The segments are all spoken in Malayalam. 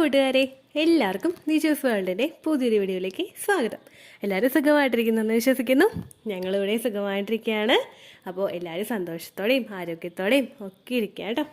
കൂട്ടുകാരെ, എല്ലാവർക്കും നിജൂസ് വേൾഡിൻ്റെ പുതിയൊരു വീഡിയോയിലേക്ക് സ്വാഗതം. എല്ലാവരും സുഖമായിട്ടിരിക്കുന്നെന്ന് വിശ്വസിക്കുന്നു. ഞങ്ങളിവിടെ സുഖമായിട്ടിരിക്കുകയാണ്. അപ്പോൾ എല്ലാവരും സന്തോഷത്തോടെയും ആരോഗ്യത്തോടെയും ഒക്കെ ഇരിക്കുക കേട്ടോ.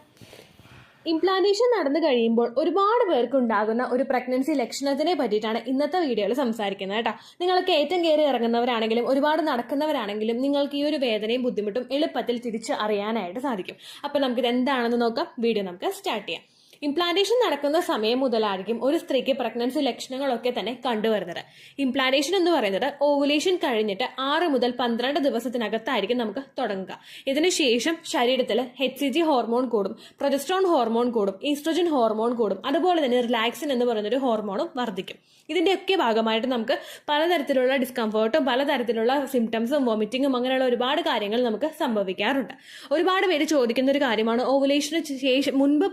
ഇംപ്ലാന്റേഷൻ നടന്നു കഴിയുമ്പോൾ ഒരുപാട് പേർക്ക് ഉണ്ടാകുന്ന ഒരു പ്രഗ്നൻസി ലക്ഷണത്തിനെ പറ്റിയിട്ടാണ് ഇന്നത്തെ വീഡിയോയിൽ സംസാരിക്കുന്നത് കേട്ടോ. നിങ്ങൾക്ക് ഏറ്റവും കയറി ഇറങ്ങുന്നവരാണെങ്കിലും ഒരുപാട് നടക്കുന്നവരാണെങ്കിലും നിങ്ങൾക്ക് ഈ ഒരു വേദനയും ബുദ്ധിമുട്ടും എളുപ്പത്തിൽ തിരിച്ച് അറിയാനായിട്ട് സാധിക്കും. അപ്പോൾ നമുക്കിത് എന്താണെന്ന് നോക്കാം. വീഡിയോ നമുക്ക് സ്റ്റാർട്ട് ചെയ്യാം. ഇംപ്ലാന്റേഷൻ നടക്കുന്ന സമയം മുതലായിരിക്കും ഒരു സ്ത്രീക്ക് പ്രഗ്നൻസി ലക്ഷണങ്ങളൊക്കെ തന്നെ കണ്ടുവരുന്നത്. ഇംപ്ലാന്റേഷൻ എന്ന് പറയുന്നത് ഓവുലേഷൻ കഴിഞ്ഞിട്ട് 6 മുതൽ 12 ദിവസത്തിനകത്തായിരിക്കും നമുക്ക് തുടങ്ങുക. ഇതിനുശേഷം ശരീരത്തിൽ HCG ഹോർമോൺ കൂടും, പ്രൊജസ്ട്രോൺ ഹോർമോൺ കൂടും, ഈസ്ട്രോജൻ ഹോർമോൺ കൂടും, അതുപോലെ തന്നെ റിലാക്സിൻ എന്ന് പറയുന്നൊരു ഹോർമോണും വർദ്ധിക്കും. ഇതിന്റെയൊക്കെ ഭാഗമായിട്ട് നമുക്ക് പലതരത്തിലുള്ള ഡിസ്കംഫേർട്ടും പലതരത്തിലുള്ള സിംറ്റംസും വോമിറ്റിങ്ങും അങ്ങനെയുള്ള ഒരുപാട് കാര്യങ്ങൾ നമുക്ക് സംഭവിക്കാറുണ്ട്. ഒരുപാട് പേര് ചോദിക്കുന്ന ഒരു കാര്യമാണ് ഓവുലേഷന് ശേഷം മുൻപ്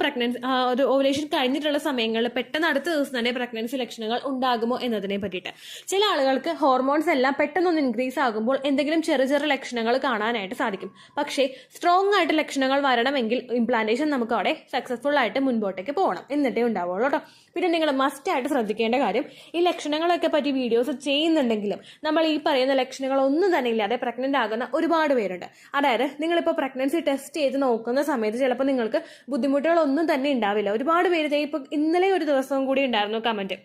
ഓവുലേഷൻ കഴിഞ്ഞിട്ടുള്ള സമയങ്ങളിൽ പെട്ടെന്ന് അടുത്ത ദിവസം തന്നെ പ്രഗ്നൻസി ലക്ഷണങ്ങൾ ഉണ്ടാകുമോ എന്നതിനെ പറ്റിയിട്ട്. ചില ആളുകൾക്ക് ഹോർമോൺസ് എല്ലാം പെട്ടെന്നൊന്ന് ഇൻക്രീസ് ആകുമ്പോൾ എന്തെങ്കിലും ചെറിയ ചെറിയ ലക്ഷണങ്ങൾ കാണാനായിട്ട് സാധിക്കും. പക്ഷേ സ്ട്രോങ് ആയിട്ട് ലക്ഷണങ്ങൾ വരണമെങ്കിൽ ഇംപ്ലാന്റേഷൻ നമുക്ക് അവിടെ സക്സസ്ഫുൾ ആയിട്ട് മുൻപോട്ടേക്ക് പോകണം, എന്നിട്ടേ ഉണ്ടാവുള്ളൂ കേട്ടോ. പിന്നെ നിങ്ങൾ മസ്റ്റ് ആയിട്ട് ശ്രദ്ധിക്കേണ്ട കാര്യം, ഈ ലക്ഷണങ്ങളൊക്കെ പറ്റി വീഡിയോസ് ചെയ്യുന്നുണ്ടെങ്കിലും നമ്മൾ ഈ പറയുന്ന ലക്ഷണങ്ങൾ ഒന്നും തന്നെ ഇല്ലാതെ പ്രഗ്നന്റ് ആകുന്ന ഒരുപാട് പേരുണ്ട്. അതായത് നിങ്ങളിപ്പോൾ പ്രഗ്നൻസി ടെസ്റ്റ് ചെയ്ത് നോക്കുന്ന സമയത്ത് ചിലപ്പോൾ നിങ്ങൾക്ക് ബുദ്ധിമുട്ടുകളൊന്നും തന്നെ ഉണ്ടാവില്ല. ഒരുപാട് പേര് ഇപ്പോൾ ഇന്നലെ ഒരു ദിവസവും കൂടി ഉണ്ടായിരുന്നു കമന്റ്,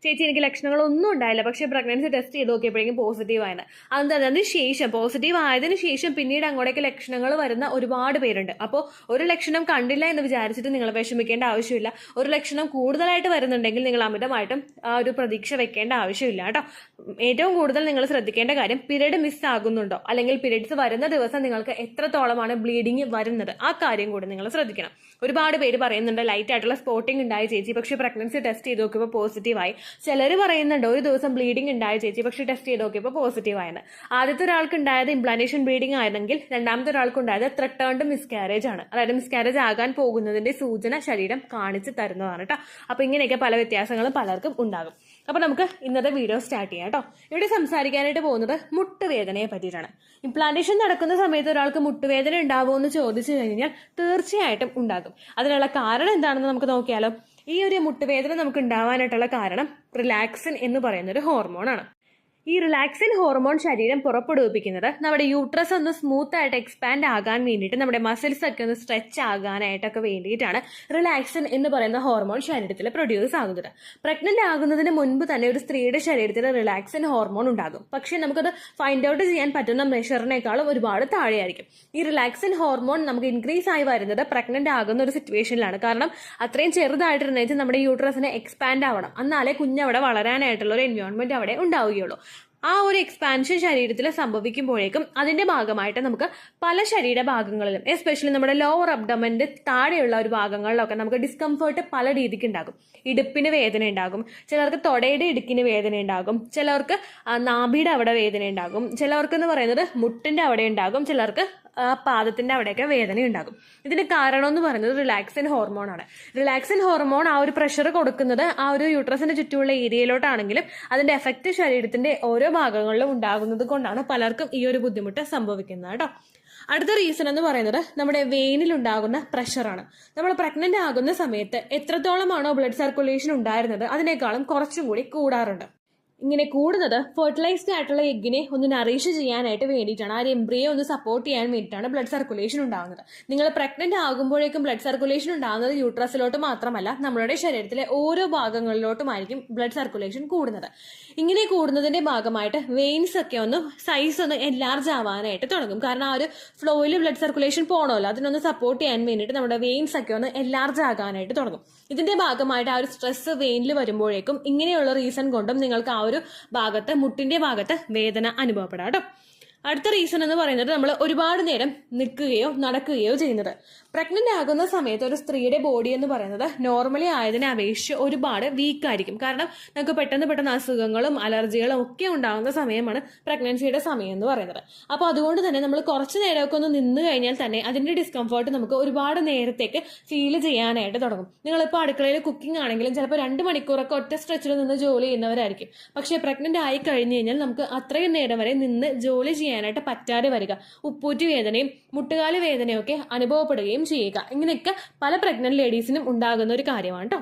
ചേച്ചി എനിക്ക് ലക്ഷണങ്ങളൊന്നും ഉണ്ടായില്ല, പക്ഷേ പ്രഗ്നൻസി ടെസ്റ്റ് ചെയ്ത് നോക്കിയപ്പോഴേക്കും പോസിറ്റീവ് ആയത്. അതിന് ശേഷം പോസിറ്റീവ് ആയതിനു ശേഷം പിന്നീട് അങ്ങോട്ടേക്ക് ലക്ഷണങ്ങൾ വരുന്ന ഒരുപാട് പേരുണ്ട്. അപ്പോൾ ഒരു ലക്ഷണം കണ്ടില്ല എന്ന് വിചാരിച്ചിട്ട് നിങ്ങൾ വിഷമിക്കേണ്ട ആവശ്യമില്ല. ഒരു ലക്ഷണം കൂടുതലായിട്ട് വരുന്നുണ്ടെങ്കിൽ നിങ്ങൾ അമിതമായിട്ടും ഒരു പ്രതീക്ഷ വെക്കേണ്ട ആവശ്യമില്ല കേട്ടോ. ഏറ്റവും കൂടുതൽ നിങ്ങൾ ശ്രദ്ധിക്കേണ്ട കാര്യം, പീരീഡ് മിസ് ആകുന്നുണ്ടോ, അല്ലെങ്കിൽ പീരീഡ്സ് വരുന്ന ദിവസം നിങ്ങൾക്ക് എത്രത്തോളമാണ് ബ്ലീഡിങ് വരുന്നത്, ആ കാര്യം കൂടി നിങ്ങൾ ശ്രദ്ധിക്കണം. ഒരുപാട് പേര് പറയുന്നുണ്ട് ലൈറ്റ് ആയിട്ടുള്ള സ്പോട്ടിംഗ് ഉണ്ടായി ചേച്ചി, പക്ഷേ പ്രഗ്നൻസി ടെസ്റ്റ് ചെയ്ത് നോക്കിയപ്പോൾ പോസിറ്റീവായി. ചിലർ പറയുന്നുണ്ട് ഒരു ദിവസം ബ്ലീഡിംഗ് ഉണ്ടായ ചേച്ചി, പക്ഷേ ടെസ്റ്റ് ചെയ്ത് നോക്കിയപ്പോൾ പോസിറ്റീവ് ആയത്. ആദ്യത്തെ ഒരാൾക്ക് ഉണ്ടായത് ഇംപ്ലാന്റേഷൻ ബ്ലീഡിംഗ് ആയിരുന്നെങ്കിൽ രണ്ടാമത്തെ ഒരാൾക്ക് ഉണ്ടായത് ത്രെട്ടേൺഡ് മിസ്കാരേജ് ആണ്. അതായത് മിസ്കാരേജ് ആകാൻ പോകുന്നതിന്റെ സൂചന ശരീരം കാണിച്ചു തരുന്നതാണ് കേട്ടോ. അപ്പൊ ഇങ്ങനെയൊക്കെ പല വ്യത്യാസങ്ങളും പലർക്കും ഉണ്ടാകും. അപ്പൊ നമുക്ക് ഇന്നത്തെ വീഡിയോ സ്റ്റാർട്ട് ചെയ്യാം കേട്ടോ. ഇവിടെ സംസാരിക്കാനായിട്ട് പോകുന്നത് മുട്ടുവേദനയെ പറ്റിയിട്ടാണ്. ഇംപ്ലാന്റേഷൻ നടക്കുന്ന സമയത്ത് ഒരാൾക്ക് മുട്ടുവേദന ഉണ്ടാവുമോ എന്ന് ചോദിച്ചു കഴിഞ്ഞാൽ തീർച്ചയായിട്ടും ഉണ്ടാകും. അതിനുള്ള കാരണം എന്താണെന്ന് നമുക്ക് നോക്കിയാലോ. ഈ ഒരു മുട്ടുവേദന നമുക്ക് ഉണ്ടാവാനായിട്ടുള്ള കാരണം റിലാക്സിൻ എന്ന് പറയുന്ന ഒരു ഹോർമോണാണ്. ഈ റിലാക്സിൻ ഹോർമോൺ ശരീരം പുറപ്പെടുവിപ്പിക്കുന്നത് നമ്മുടെ യൂട്രസ് ഒന്ന് സ്മൂത്ത് ആയിട്ട് എക്സ്പാൻഡ് ആകാൻ വേണ്ടിയിട്ട്, നമ്മുടെ മസിൽസ് ഒക്കെ ഒന്ന് സ്ട്രെച്ച് ആകാനായിട്ടൊക്കെ വേണ്ടിയിട്ടാണ് റിലാക്സിൻ എന്ന് പറയുന്ന ഹോർമോൺ ശരീരത്തിൽ പ്രൊഡ്യൂസ് ആകുന്നത്. പ്രഗ്നന്റ് ആകുന്നതിന് മുൻപ് തന്നെ ഒരു സ്ത്രീയുടെ ശരീരത്തിൽ റിലാക്സിൻ ഹോർമോൺ ഉണ്ടാകും. പക്ഷെ നമുക്കത് ഫൈൻഡ് ഔട്ട് ചെയ്യാൻ പറ്റുന്ന മെഷറിനേക്കാളും ഒരുപാട് താഴെയായിരിക്കും. ഈ റിലാക്സിൻ ഹോർമോൺ നമുക്ക് ഇൻക്രീസ് ആയി വരുന്നത് പ്രഗ്നന്റ് ആകുന്ന ഒരു സിറ്റുവേഷനിലാണ്. കാരണം അത്രയും ചെറുതായിട്ട് നമ്മുടെ യൂട്രസിനെ എക്സ്പാൻഡ് ആവണം, എന്നാലേ കുഞ്ഞവിടെ വളരാനായിട്ടുള്ള ഒരു എൻവയോൺമെന്റ് അവിടെ ഉണ്ടാവുകയുള്ളൂ. ആ ഒരു എക്സ്പാൻഷൻ ശരീരത്തിൽ സംഭവിക്കുമ്പോഴേക്കും അതിന്റെ ഭാഗമായിട്ട് നമുക്ക് പല ശരീരഭാഗങ്ങളിലും, എസ്പെഷ്യലി നമ്മുടെ ലോവർ അബ്ഡമന്റെ താഴെയുള്ള ഒരു ഭാഗങ്ങളിലൊക്കെ നമുക്ക് ഡിസ്കംഫേർട്ട് പല രീതിക്ക് ഉണ്ടാകും. ഇടുപ്പിന് വേദന ഉണ്ടാകും, ചിലർക്ക് തൊടയുടെ ഇടുക്കിന് വേദന ഉണ്ടാകും, ചിലർക്ക് നാഭിയുടെ അവിടെ വേദന ഉണ്ടാകും, ചിലർക്ക് എന്ന് പറയുന്നത് മുട്ടിന്റെ അവിടെ ഉണ്ടാകും, ചിലർക്ക് പാദത്തിന്റെ അവിടെയൊക്കെ വേദന ഉണ്ടാകും. ഇതിന് കാരണം എന്ന് പറയുന്നത് റിലാക്സിൻ ഹോർമോൺ ആണ്. റിലാക്സിൻ ഹോർമോൺ ആ ഒരു പ്രഷർ കൊടുക്കുന്നത് ആ ഒരു യൂട്രസിന്റെ ചുറ്റുമുള്ള ഏരിയയിലോട്ടാണെങ്കിലും അതിന്റെ എഫക്റ്റ് ശരീരത്തിന്റെ ഓരോ ഭാഗങ്ങളിലും ഉണ്ടാകുന്നത് കൊണ്ടാണ് പലർക്കും ഈ ഒരു ബുദ്ധിമുട്ട് സംഭവിക്കുന്നത് കേട്ടോ. അടുത്ത റീസൺ എന്ന് പറയുന്നത് നമ്മുടെ വെയിനിൽ ഉണ്ടാകുന്ന പ്രഷറാണ്. നമ്മൾ പ്രഗ്നന്റ് ആകുന്ന സമയത്ത് എത്രത്തോളമാണോ ബ്ലഡ് സർക്കുലേഷൻ ഉണ്ടായിരുന്നത് അതിനേക്കാളും കുറച്ചും കൂടി കൂടാറുണ്ട്. ഇങ്ങനെ കൂടുന്നത് ഫെർട്ടിലൈസ്ഡ് ആയിട്ടുള്ള എഗ്ഗിനെ ഒന്ന് നറീഷ് ചെയ്യാനായിട്ട് വേണ്ടിയിട്ടാണ്, ആ ഒരു എംബ്രിയെ ഒന്ന് സപ്പോർട്ട് ചെയ്യാൻ വേണ്ടിയിട്ടാണ് ബ്ലഡ് സർക്കുലേഷൻ ഉണ്ടാകുന്നത്. നിങ്ങൾ പ്രഗ്നന്റ് ആകുമ്പോഴേക്കും ബ്ലഡ് സർക്കുലേഷൻ ഉണ്ടാകുന്നത് യൂട്രസിലോട്ട് മാത്രമല്ല, നമ്മുടെ ശരീരത്തിലെ ഓരോ ഭാഗങ്ങളിലോട്ടുമായിരിക്കും ബ്ലഡ് സർക്കുലേഷൻ കൂടുന്നത്. ഇങ്ങനെ കൂടുന്നതിന്റെ ഭാഗമായിട്ട് വെയിൻസ് ഒക്കെ ഒന്ന് സൈസ് ഒന്ന് എൻലാർജ് ആവാനായിട്ട് തുടങ്ങും. കാരണം ആ ഒരു ഫ്ലോയിൽ ബ്ലഡ് സർക്കുലേഷൻ പോകണമല്ലോ, അതിനൊന്ന് സപ്പോർട്ട് ചെയ്യാൻ വേണ്ടിയിട്ട് നമ്മുടെ വെയിൻസ് ഒക്കെ ഒന്ന് എൻലാർജ് ആകാനായിട്ട് തുടങ്ങും. ഇതിന്റെ ഭാഗമായിട്ട് ആ ഒരു സ്ട്രെസ് വെയിനിൽ വരുമ്പോഴേക്കും ഇങ്ങനെയുള്ള റീസൺ കൊണ്ടും നിങ്ങൾക്ക് ആ ഒരു ഭാഗത്ത്, മുട്ടിന്റെ ഭാഗത്ത് വേദന അനുഭവപ്പെടാം കേട്ടോ. അടുത്ത റീസൺ എന്ന് പറയുന്നത് നമ്മൾ ഒരുപാട് നേരം നിൽക്കുകയോ നടക്കുകയോ ചെയ്യുന്നത്. പ്രഗ്നന്റ് ആകുന്ന സമയത്ത് ഒരു സ്ത്രീയുടെ ബോഡി എന്ന് പറയുന്നത് നോർമലി ആയതിനെ അപേക്ഷിച്ച് ഒരുപാട് വീക്കായിരിക്കും. കാരണം നമുക്ക് പെട്ടെന്ന് അസുഖങ്ങളും അലർജികളും ഒക്കെ ഉണ്ടാകുന്ന സമയമാണ് പ്രഗ്നൻസിയുടെ സമയം എന്ന് പറയുന്നത്. അപ്പോൾ അതുകൊണ്ട് തന്നെ നമ്മൾ കുറച്ച് നേരമൊക്കെ ഒന്ന് നിന്ന് കഴിഞ്ഞാൽ തന്നെ അതിന്റെ ഡിസ്കംഫേർട്ട് നമുക്ക് ഒരുപാട് നേരത്തേക്ക് ഫീൽ ചെയ്യാനായിട്ട് തുടങ്ങും. നിങ്ങളിപ്പോൾ അടുക്കളയിൽ കുക്കിംഗ് ആണെങ്കിലും ചിലപ്പോൾ 2 മണിക്കൂറൊക്കെ ഒറ്റ സ്ട്രെച്ചിൽ നിന്ന് ജോലി ചെയ്യുന്നവരായിരിക്കും. പക്ഷേ പ്രഗ്നന്റ് ആയി കഴിഞ്ഞു കഴിഞ്ഞാൽ നമുക്ക് അത്രയും നേരം വരെ നിന്ന് ജോലി ചെയ്യാനായിട്ട് പറ്റാതെ വരിക, ഉപ്പൂറ്റി വേദനയും മുട്ടുകാല് വേദനയും ഒക്കെ അനുഭവപ്പെടുകയും ചെയ്യുക. ഇങ്ങനെയൊക്കെ പല പ്രഗ്നന്റ് ലേഡീസിനും ഉണ്ടാകുന്ന ഒരു കാര്യമാണ് കേട്ടോ.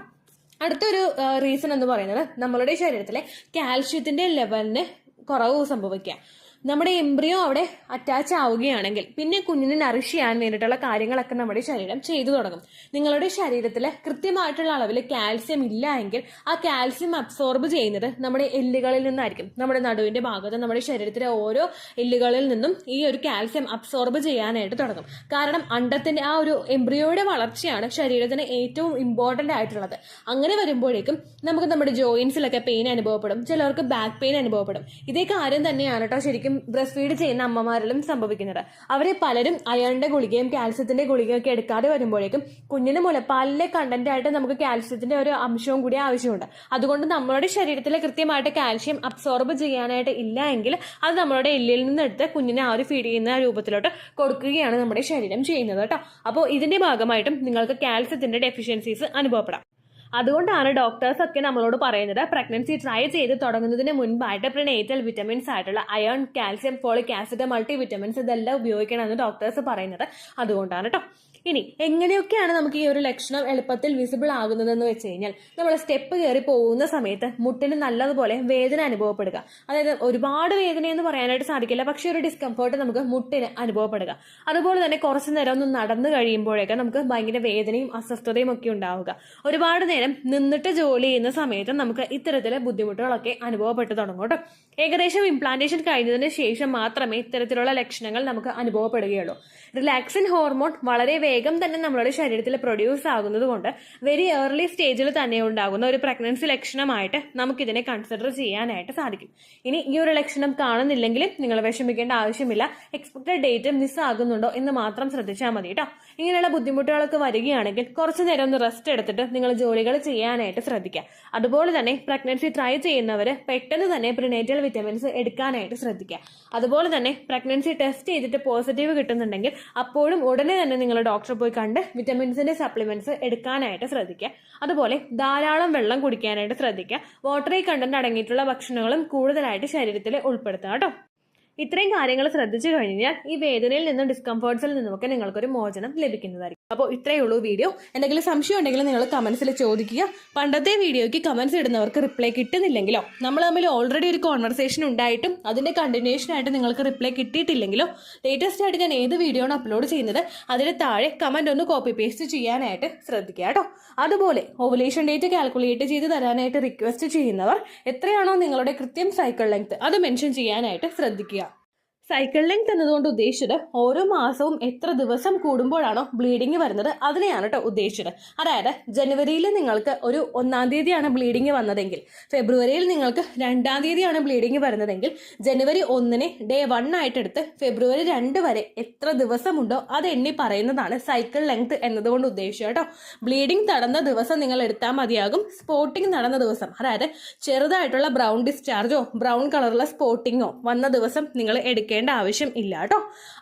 അടുത്തൊരു റീസൺ എന്ന് പറയുന്നത് നമ്മളുടെ ശരീരത്തിലെ കാൽഷ്യത്തിന്റെ ലെവലിന് കുറവ് സംഭവിക്കുക. നമ്മുടെ എംബ്രിയോ അവിടെ അറ്റാച്ച് ആവുകയാണെങ്കിൽ പിന്നെ കുഞ്ഞിനെ നറിഷ് ചെയ്യാൻ വേണ്ടിയിട്ടുള്ള കാര്യങ്ങളൊക്കെ നമ്മുടെ ശരീരം ചെയ്തു തുടങ്ങും. നിങ്ങളുടെ ശരീരത്തിൽ കൃത്യമായിട്ടുള്ള അളവിൽ കാൽസ്യം ഇല്ല എങ്കിൽ ആ കാൽസ്യം അബ്സോർബ് ചെയ്യുന്നത് നമ്മുടെ എല്ലുകളിൽ നിന്നായിരിക്കും. നമ്മുടെ നടുവിന്റെ ഭാഗത്ത് നമ്മുടെ ശരീരത്തിലെ ഓരോ എല്ലുകളിൽ നിന്നും ഈ ഒരു കാൽസ്യം അബ്സോർബ് ചെയ്യാനായിട്ട് തുടങ്ങും. കാരണം അണ്ടത്തിന്റെ ആ ഒരു എംബ്രിയോയുടെ വളർച്ചയാണ് ശരീരത്തിന് ഏറ്റവും ഇമ്പോർട്ടന്റ് ആയിട്ടുള്ളത്. അങ്ങനെ വരുമ്പോഴേക്കും നമുക്ക് നമ്മുടെ ജോയിന്റ്സിലൊക്കെ പെയിൻ അനുഭവപ്പെടും, ചിലർക്ക് ബാക്ക് പെയിൻ അനുഭവപ്പെടും. ഇതേ കാര്യം തന്നെയാണ് കേട്ടോ ശരിക്കും ബ്രസ്റ്റ് ഫീഡ് ചെയ്യുന്ന അമ്മമാരിലും സംഭവിക്കുന്നത്. അവരെ പലരും അയണിന്റെ ഗുളികയും കാൽസ്യത്തിന്റെ ഗുളികയും ഒക്കെ എടുക്കാതെ വരുമ്പോഴേക്കും കുഞ്ഞിന് മുലപ്പാലിലെ കണ്ടന്റ് ആയിട്ട് നമുക്ക് കാൽസ്യത്തിന്റെ ഒരു അംശവും കൂടി ആവശ്യമുണ്ട്. അതുകൊണ്ട് നമ്മളുടെ ശരീരത്തിൽ കൃത്യമായിട്ട് കാൽസ്യം അബ്സോർബ് ചെയ്യാനായിട്ട് ഇല്ല എങ്കിൽ അത് നമ്മളുടെ എല്ലിൽ നിന്നെടുത്ത് കുഞ്ഞിനെ ആ ഒരു ഫീഡ് ചെയ്യുന്ന രൂപത്തിലോട്ട് കൊടുക്കുകയാണ് നമ്മുടെ ശരീരം ചെയ്യുന്നത് കേട്ടോ. അപ്പോൾ ഇതിന്റെ ഭാഗമായിട്ടും നിങ്ങൾക്ക് കാൽസ്യത്തിന്റെ ഡെഫിഷ്യൻസീസ് അനുഭവപ്പെടാം. അതുകൊണ്ടാണ് ഡോക്ടേഴ്സ് ഒക്കെ നമ്മളോട് പറയുന്നത് പ്രഗ്നൻസി ട്രൈ ചെയ്ത് തുടങ്ങുന്നതിന് മുൻപായിട്ട് പ്രിനേറ്റൽ വിറ്റമിൻസ് ആയിട്ടുള്ള iron, calcium, folic acid, multi vitamins ഇതെല്ലാം ഉപയോഗിക്കണമെന്ന് ഡോക്ടേഴ്സ് പറയുന്നത് അതുകൊണ്ടാണ് കേട്ടോ. ഇനി എങ്ങനെയൊക്കെയാണ് നമുക്ക് ഈ ഒരു ലക്ഷണം എളുപ്പത്തിൽ വിസിബിൾ ആകുന്നതെന്ന് വെച്ച് കഴിഞ്ഞാൽ നമ്മൾ സ്റ്റെപ്പ് കയറി പോകുന്ന സമയത്ത് മുട്ടിന് നല്ലതുപോലെ വേദന അനുഭവപ്പെടുക. അതായത് ഒരുപാട് വേദനയെന്ന് പറയാനായിട്ട് സാധിക്കില്ല, പക്ഷെ ഒരു ഡിസ്കംഫേർട്ട് നമുക്ക് മുട്ടിന് അനുഭവപ്പെടുക. അതുപോലെ തന്നെ കുറച്ചു നേരം ഒന്ന് നടന്നു കഴിയുമ്പോഴൊക്കെ നമുക്ക് ഭയങ്കര വേദനയും അസ്വസ്ഥതയും ഒക്കെ ഉണ്ടാവുക. ഒരുപാട് നേരം നിന്നിട്ട് ജോലി ചെയ്യുന്ന സമയത്ത് നമുക്ക് ഇത്തരത്തിലെ ബുദ്ധിമുട്ടുകളൊക്കെ അനുഭവപ്പെട്ടു തുടങ്ങും കേട്ടോ. ഏകദേശം ഇംപ്ലാന്റേഷൻ കഴിഞ്ഞതിന് ശേഷം മാത്രമേ ഇത്തരത്തിലുള്ള ലക്ഷണങ്ങൾ നമുക്ക് അനുഭവപ്പെടുകയുള്ളൂ. റിലാക്സിൻ ഹോർമോൺ വളരെ വേഗം തന്നെ നമ്മുടെ ശരീരത്തിൽ പ്രൊഡ്യൂസ് ആകുന്നത് കൊണ്ട് വെരി ഏർലി സ്റ്റേജിൽ തന്നെ ഉണ്ടാകുന്ന ഒരു പ്രഗ്നൻസി ലക്ഷണമായിട്ട് നമുക്കിതിനെ കൺസിഡർ ചെയ്യാനായിട്ട് സാധിക്കും. ഇനി ഈ ഒരു ലക്ഷണം കാണുന്നില്ലെങ്കിലും നിങ്ങൾ വിഷമിക്കേണ്ട ആവശ്യമില്ല. എക്സ്പെക്ടഡ് ഡേറ്റ് മിസ് ആകുന്നുണ്ടോ എന്ന് മാത്രം ശ്രദ്ധിച്ചാൽ മതി കേട്ടോ. ഇങ്ങനെയുള്ള ബുദ്ധിമുട്ടുകളൊക്കെ വരികയാണെങ്കിൽ കുറച്ചു നേരം ഒന്ന് റെസ്റ്റ് എടുത്തിട്ട് നിങ്ങൾ ജോലികൾ ചെയ്യാനായിട്ട് ശ്രദ്ധിക്കുക. അതുപോലെ തന്നെ പ്രഗ്നൻസി ട്രൈ ചെയ്യുന്നവർ പെട്ടെന്ന് തന്നെ പ്രിനേറ്റൽ വിറ്റമിൻസ് എടുക്കാനായിട്ട് ശ്രദ്ധിക്കുക. അതുപോലെ തന്നെ പ്രഗ്നൻസി ടെസ്റ്റ് ചെയ്തിട്ട് പോസിറ്റീവ് കിട്ടുന്നുണ്ടെങ്കിൽ അപ്പോഴും ഉടനെ തന്നെ നിങ്ങൾ ഡോക്ടറെ പോയി കണ്ട് വിറ്റമിൻസിന്റെ സപ്ലിമെന്റ്സ് എടുക്കാനായിട്ട് ശ്രദ്ധിക്കുക. അതുപോലെ ധാരാളം വെള്ളം കുടിക്കാനായിട്ട് ശ്രദ്ധിക്കുക. വാട്ടറി കണ്ടന്റ് അടങ്ങിയിട്ടുള്ള ഭക്ഷണങ്ങളും കൂടുതലായിട്ട് ശരീരത്തിൽ ഉൾപ്പെടുത്തുക കേട്ടോ. ഇത്രയും കാര്യങ്ങൾ ശ്രദ്ധിച്ചു കഴിഞ്ഞാൽ ഈ വേദനയിൽ നിന്നും ഡിസ്കംഫേർട്സിൽ നിന്നുമൊക്കെ നിങ്ങൾക്കൊരു മോചനം ലഭിക്കുന്നതായിരിക്കും. അപ്പോൾ ഇത്രയേ ഉള്ളൂ വീഡിയോ. എന്തെങ്കിലും സംശയം ഉണ്ടെങ്കിൽ നിങ്ങൾ കമന്റ്സിൽ ചോദിക്കുക. പണ്ടത്തെ വീഡിയോയ്ക്ക് കമന്റ്സ് ഇടുന്നവർക്ക് റിപ്ലൈ കിട്ടുന്നില്ലെങ്കിലോ, നമ്മൾ തമ്മിൽ ഓൾറെഡി ഒരു കോൺവെർസേഷൻ ഉണ്ടായിട്ടും അതിന്റെ കണ്ടിന്യൂഷൻ ആയിട്ട് നിങ്ങൾക്ക് റിപ്ലൈ കിട്ടിയിട്ടില്ലെങ്കിലോ, ലേറ്റസ്റ്റ് ആയിട്ട് ഞാൻ ഏത് വീഡിയോ ആണ് അപ്ലോഡ് ചെയ്യുന്നത് അതിന് താഴെ കമന്റ് ഒന്ന് കോപ്പി പേസ്റ്റ് ചെയ്യാനായിട്ട് ശ്രദ്ധിക്കുക കേട്ടോ. അതുപോലെ ഓവുലേഷൻ ഡേറ്റ് കാൽക്കുലേറ്റ് ചെയ്ത് തരാനായിട്ട് റിക്വസ്റ്റ് ചെയ്യുന്നവർ എത്രയാണോ നിങ്ങളുടെ കൃത്യം സൈക്കിൾ ലെങ്ത് അത് മെൻഷൻ ചെയ്യാനായിട്ട് ശ്രദ്ധിക്കുക. സൈക്കിൾ ലെങ്ത് എന്നതുകൊണ്ട് ഉദ്ദേശിച്ചത് ഓരോ മാസവും എത്ര ദിവസം കൂടുമ്പോഴാണോ ബ്ലീഡിങ് വരുന്നത് അതിനെയാണ് കേട്ടോ ഉദ്ദേശിച്ചത്. അതായത് ജനുവരിയിൽ നിങ്ങൾക്ക് ഒരു 1-ാം തീയതിയാണ് ബ്ലീഡിങ് വന്നതെങ്കിൽ, ഫെബ്രുവരിയിൽ നിങ്ങൾക്ക് 2-ാം തീയതിയാണ് ബ്ലീഡിങ് വരുന്നതെങ്കിൽ, ജനുവരി 1-ന് ഡേ 1 ആയിട്ടെടുത്ത് ഫെബ്രുവരി 2 വരെ എത്ര ദിവസമുണ്ടോ അത് എണ്ണി പറയുന്നതാണ് സൈക്കിൾ ലെങ്ത് എന്നതുകൊണ്ട് ഉദ്ദേശിച്ചത് കേട്ടോ. ബ്ലീഡിങ് നടന്ന ദിവസം നിങ്ങൾ എടുത്താൽ മതിയാകും. സ്പോട്ടിങ് നടന്ന ദിവസം, അതായത് ചെറുതായിട്ടുള്ള ബ്രൗൺ ഡിസ്ചാർജോ ബ്രൗൺ കളറുള്ള സ്പോട്ടിങ്ങോ വന്ന ദിവസം നിങ്ങൾ എടുക്കുക ആവശ്യം ഇല്ല കേട്ടോ.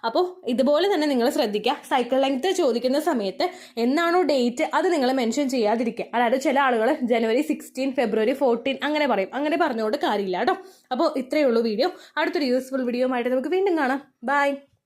അപ്പോൾ ഇതുപോലെ തന്നെ നിങ്ങൾ ശ്രദ്ധിക്കുക. സൈക്കിൾ ലെങ്ത് ചോദിക്കുന്ന സമയത്ത് എന്നാണോ ഡേറ്റ് അത് നിങ്ങൾ മെൻഷൻ ചെയ്യാതിരിക്കുക. അതായത് ചില ആളുകൾ ജനുവരി 16, ഫെബ്രുവരി 14 അങ്ങനെ പറയും. അങ്ങനെ പറഞ്ഞുകൊണ്ട് കാര്യമില്ല കേട്ടോ. അപ്പോൾ ഇത്രയേ ഉള്ളൂ വീഡിയോ. അടുത്തൊരു യൂസ്ഫുൾ വീഡിയോ ആയിട്ട് നമുക്ക് വീണ്ടും കാണാം. ബൈ.